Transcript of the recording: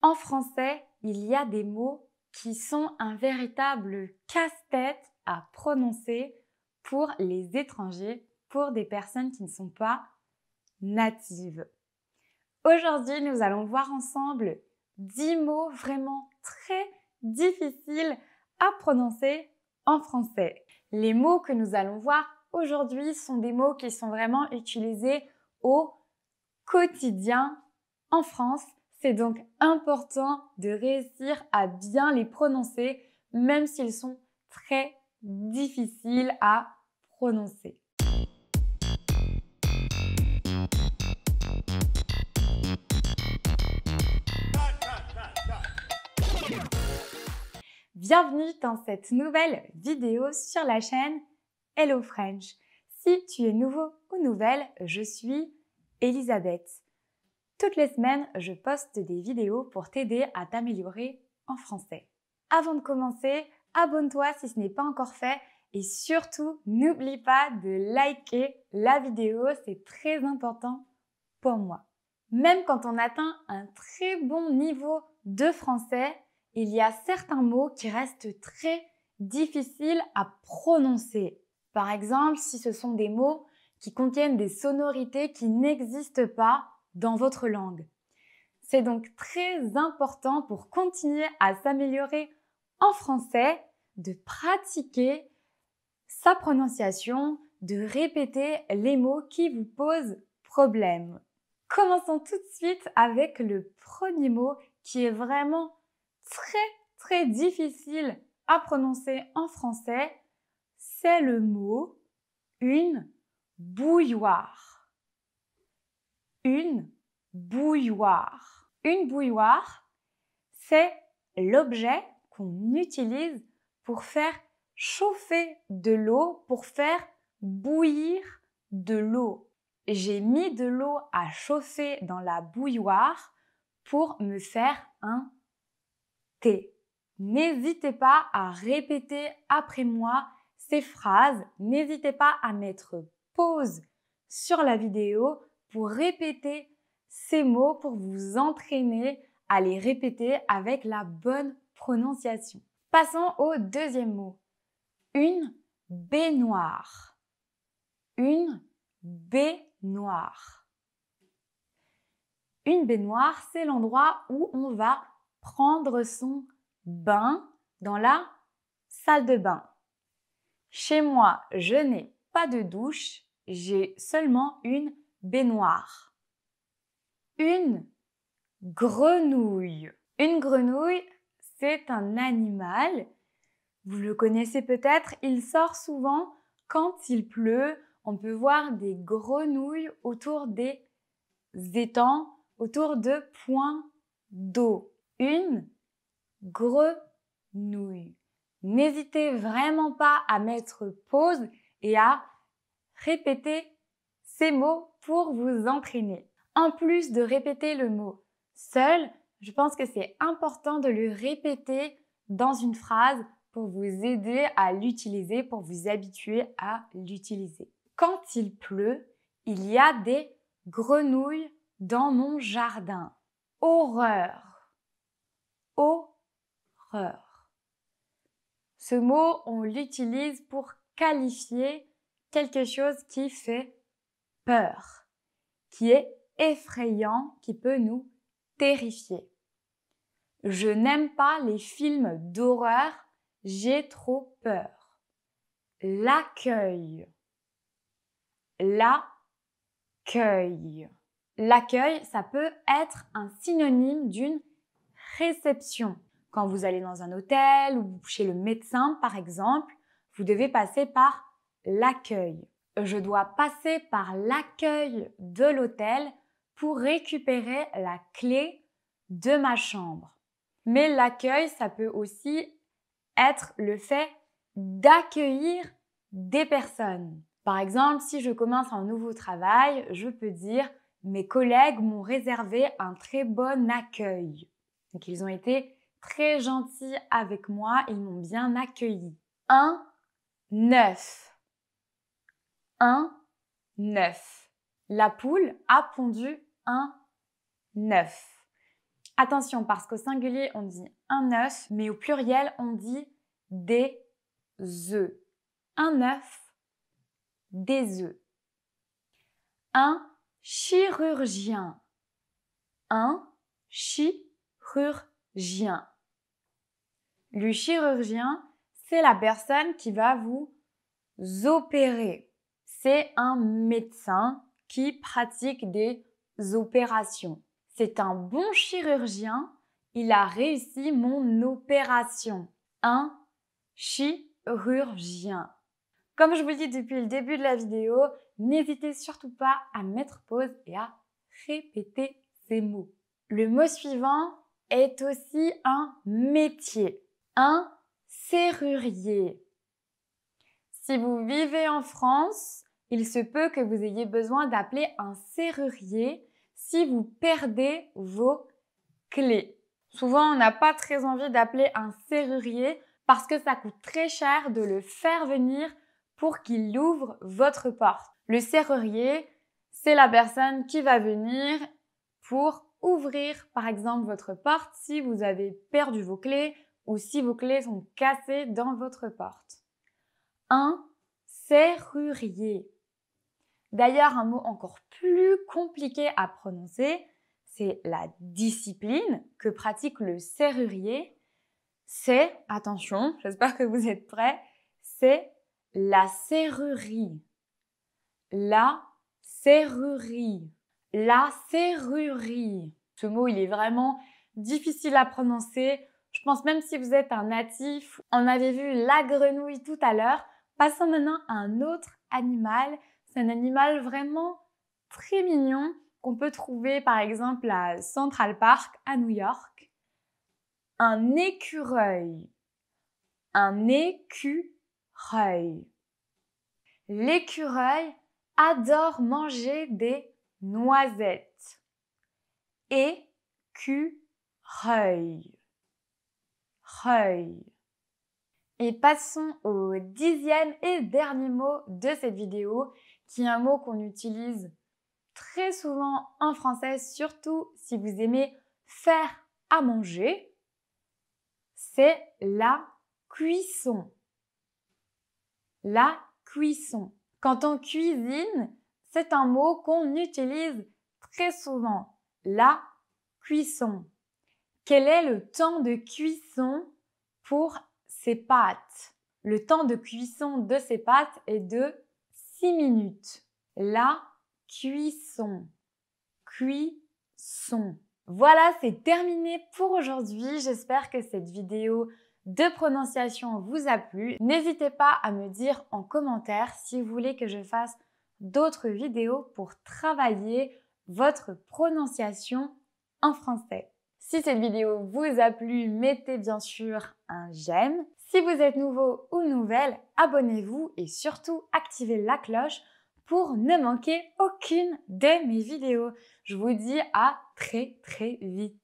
En français, il y a des mots qui sont un véritable casse-tête à prononcer pour les étrangers, pour des personnes qui ne sont pas natives. Aujourd'hui, nous allons voir ensemble 10 mots vraiment très difficiles à prononcer en français. Les mots que nous allons voir aujourd'hui sont des mots qui sont vraiment utilisés au quotidien en France. C'est donc important de réussir à bien les prononcer, même s'ils sont très difficiles à prononcer. Bienvenue dans cette nouvelle vidéo sur la chaîne Hello French. Si tu es nouveau ou nouvelle, je suis Elisabeth. Toutes les semaines, je poste des vidéos pour t'aider à t'améliorer en français. Avant de commencer, abonne-toi si ce n'est pas encore fait et surtout, n'oublie pas de liker la vidéo, c'est très important pour moi. Même quand on atteint un très bon niveau de français, il y a certains mots qui restent très difficiles à prononcer. Par exemple, si ce sont des mots qui contiennent des sonorités qui n'existent pas dans votre langue. C'est donc très important pour continuer à s'améliorer en français, de pratiquer sa prononciation, de répéter les mots qui vous posent problème. Commençons tout de suite avec le premier mot qui est vraiment très difficile à prononcer en français. C'est le mot une bouilloire. Une bouilloire. Une bouilloire, c'est l'objet qu'on utilise pour faire chauffer de l'eau, pour faire bouillir de l'eau. J'ai mis de l'eau à chauffer dans la bouilloire pour me faire un thé. N'hésitez pas à répéter après moi ces phrases. N'hésitez pas à mettre pause sur la vidéo pour répéter ces mots, pour vous entraîner à les répéter avec la bonne prononciation. Passons au deuxième mot. Une baignoire. Une baignoire. Une baignoire, c'est l'endroit où on va prendre son bain dans la salle de bain. Chez moi, je n'ai pas de douche, j'ai seulement une baignoire. Une grenouille. Une grenouille, c'est un animal. Vous le connaissez peut-être, il sort souvent quand il pleut. On peut voir des grenouilles autour des étangs, autour de points d'eau. Une grenouille. N'hésitez vraiment pas à mettre pause et à répéter ces mots pour vous entraîner. En plus de répéter le mot seul, je pense que c'est important de le répéter dans une phrase pour vous aider à l'utiliser, pour vous habituer à l'utiliser. Quand il pleut, il y a des grenouilles dans mon jardin. Horreur. Horreur. Ce mot, on l'utilise pour qualifier quelque chose qui fait peur, qui est effrayant, qui peut nous terrifier. Je n'aime pas les films d'horreur, j'ai trop peur. L'accueil. L'accueil. L'accueil, ça peut être un synonyme d'une réception. Quand vous allez dans un hôtel ou chez le médecin, par exemple, vous devez passer par l'accueil. Je dois passer par l'accueil de l'hôtel pour récupérer la clé de ma chambre. Mais l'accueil, ça peut aussi être le fait d'accueillir des personnes. Par exemple, si je commence un nouveau travail, je peux dire « Mes collègues m'ont réservé un très bon accueil ». Donc, ils ont été très gentils avec moi, ils m'ont bien accueilli. Un œuf. Un œuf. La poule a pondu un œuf. Attention, parce qu'au singulier, on dit un œuf, mais au pluriel, on dit des œufs. Un œuf, des œufs. Un chirurgien. Un chirurgien. Le chirurgien, c'est la personne qui va vous opérer. C'est un médecin qui pratique des opérations. C'est un bon chirurgien, il a réussi mon opération. Un chirurgien. Comme je vous le dis depuis le début de la vidéo, n'hésitez surtout pas à mettre pause et à répéter ces mots. Le mot suivant est aussi un métier. Un serrurier. Si vous vivez en France, il se peut que vous ayez besoin d'appeler un serrurier si vous perdez vos clés. Souvent, on n'a pas très envie d'appeler un serrurier parce que ça coûte très cher de le faire venir pour qu'il ouvre votre porte. Le serrurier, c'est la personne qui va venir pour ouvrir, par exemple, votre porte si vous avez perdu vos clés ou si vos clés sont cassées dans votre porte. Un serrurier. D'ailleurs, un mot encore plus compliqué à prononcer, c'est la discipline que pratique le serrurier. C'est, attention, j'espère que vous êtes prêts, c'est la serrurerie. La serrurerie. La serrurerie. Ce mot, il est vraiment difficile à prononcer. Je pense même si vous êtes un natif, on avait vu la grenouille tout à l'heure. Passons maintenant à un autre animal. C'est un animal vraiment très mignon qu'on peut trouver par exemple à Central Park à New York. Un écureuil. Un écureuil. L'écureuil adore manger des noisettes. Écureuil. Reuil. Et passons au 10e et dernier mot de cette vidéo, qui est un mot qu'on utilise très souvent en français, surtout si vous aimez faire à manger. C'est la cuisson. La cuisson. Quand on cuisine, c'est un mot qu'on utilise très souvent. La cuisson. Quel est le temps de cuisson pour ces pâtes? Le temps de cuisson de ces pâtes est de 6 minutes. La cuisson. Cuisson. Voilà, c'est terminé pour aujourd'hui. J'espère que cette vidéo de prononciation vous a plu. N'hésitez pas à me dire en commentaire si vous voulez que je fasse d'autres vidéos pour travailler votre prononciation en français. Si cette vidéo vous a plu, mettez bien sûr un j'aime. Si vous êtes nouveau ou nouvelle, abonnez-vous et surtout activez la cloche pour ne manquer aucune de mes vidéos. Je vous dis à très vite.